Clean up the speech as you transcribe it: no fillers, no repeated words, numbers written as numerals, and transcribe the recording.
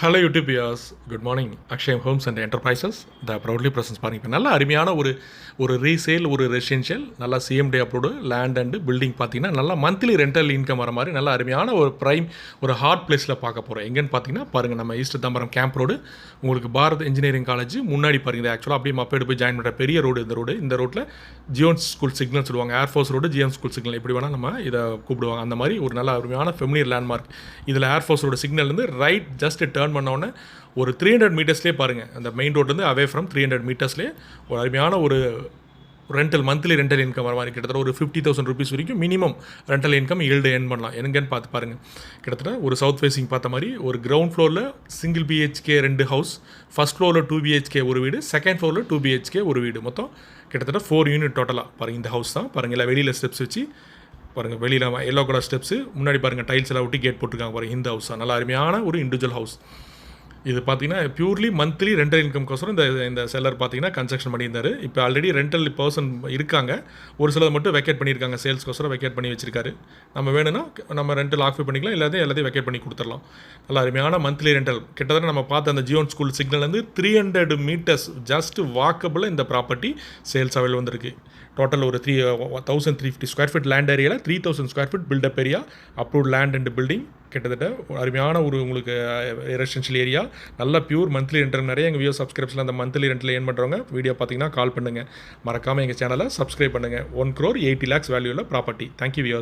Hello YouTube viewers, good morning. Akshayam homes and enterprises the proudly presents பாருங்க. இப்போ நல்ல அருமையான ஒரு ரீசேல், ஒரு ரெசிடென்ஷியல், நல்லா CMT approved land and building பார்த்தீங்கன்னா நல்லா மந்த்லி ரெண்டல் இன்கம் வர மாதிரி நல்ல அருமையான ஒரு ப்ரைம், ஒரு ஹாட் பிளேஸில் பார்க்க போகிறோம். எங்கேன்னு பார்த்தீங்கன்னா பாருங்கள், நம்ம ஈஸ்ட் தாம்பரம் கேம்ப் ரோடு, உங்களுக்கு பாரத் இன்ஜினியரிங் காலேஜ் முன்னாடி பாருங்கள். ஆக்சுவலாக அப்படியே மப்பேடு போய் ஜாயின் பண்ணுற பெரிய ரோடு இந்த ரோட்டில் ஜியோன்ஸ் ஸ்கூல் சிக்னல் சொல்லுவாங்க. Air force road, Zion school signal எப்படி வேணால் நம்ம இதை கூப்பிடுவாங்க. அந்த மாதிரி ஒரு நல்ல அருமையான ஃபெமிலியர் லேண்ட்மார்க். இதில் ஏர்ஃபோர்ஸ் ரோடு சிக்னல்லேருந்து ரைட் ஜஸ்ட் டேர்ன் பண்ணோன்னே ஒரு 300 மீட்டர்ஸ்லேயே பாருங்கள், அந்த மெயின் ரோட்லேருந்து அவே ஃப்ரம் 300 மீட்டர்ஸ்லேயே ஒரு அருமையான ஒரு ரெண்டல், மந்த்லி ரெண்டல் இன்கம் வர மாதிரி கிட்டத்தட்ட ஒரு 50,000 ருபீஸ் வரைக்கும் minimum rental income yield earn பண்ணலாம். எங்கன்னு பார்த்து பாருங்கள். கிட்டத்தட்ட ஒரு சவுத் ஃபேஸிங் பார்த்த மாதிரி ஒரு கிரவுண்ட் ஃப்ளோரில் சிங்கிள் பிஹெச்கே 2 ஹவுஸ், ஃபஸ்ட் ஃப்ளோரில் 2 பிஹெச்கே ஒரு வீடு, செகண்ட் ஃப்ளோரில் 2 பிஹெச்கே ஒரு வீடு, மொத்தம் கிட்டத்தட்ட 4 யூனிட் டோட்டலாக பாருங்கள். இந்த ஹவுஸ் தான் பாருங்கள், இல்லை வெளியில் ஸ்டெப்ஸ் வச்சு பாருங்கள், வெளியில் எல்லோ கலர் ஸ்டெப்ஸு, முன்னாடி பாருங்கள் டைல்ஸ் எல்லாம் ஒட்டி கேட் போட்டிருக்காங்க பாருங்கள். இந்த ஹவுஸ் தான் நல்லா அருமையான ஒரு இண்டிவிஜுவல் ஹவுஸ். இது பார்த்தீங்கன்னா பியூர்லி மந்த்லி ரெண்டல் இன்கம்கோசரம் இந்த செல்லர் பார்த்தீங்கன்னா கன்ஸ்ட்ரக்ஷன் பண்ணியிருந்தார். இப்போ ஆல்ரெடி ரெண்டல் பர்சன் இருக்காங்க, ஒரு சிலர் மட்டும் வெக்கேட் பண்ணியிருக்காங்க, சேல்ஸ்க்கோசரம் வெக்கேட் பண்ணி வச்சிருக்காரு. நம்ம வேணும்னா நம்ம ரெண்டல் ஆக்யூபை பண்ணிக்கலாம், எல்லாத்தையும் வெக்கேட் பண்ணி கொடுத்துடலாம். நல்லா அருமையான மந்த்லி ரெண்டல். கிட்டத்தட்ட நம்ம பார்த்த அந்த ஜியோன் ஸ்கூல் சிக்னல்லேருந்து 300 மீட்டர்ஸ் ஜஸ்ட் வாக்கபிள் இந்த ப்ராப்பர்ட்டி சேல்ஸ் அவைல் வந்திருக்கு. டோட்டல் ஒரு 1350 ஸ்கொயர் ஃபீட் லேண்ட் ஏரியாவில் 3000 square feet built up area, approved land and building. கிட்டத்தட்ட அருமையான ஒரு உங்களுக்கு ரெசிடென்ஷியல் ஏரியா, நல்ல பியூர் மந்த்லி ரெண்டல். நிறைய எங்கள் வியூ சப்ஸ்கிரைப்ஸில் அந்த மந்த்லி ரெண்டில் ஏர்ன் பண்ணுறவங்க வீடியோ பார்த்தீங்கன்னா கால் பண்ணுங்கள். மறக்காமல் எங்கள் சேனலை சப்ஸ்கிரைப் பண்ணுங்கள். 1 crore 80 lakhs வேல்யூவில் ப்ராப்பர்ட்டி. Thank you viewers.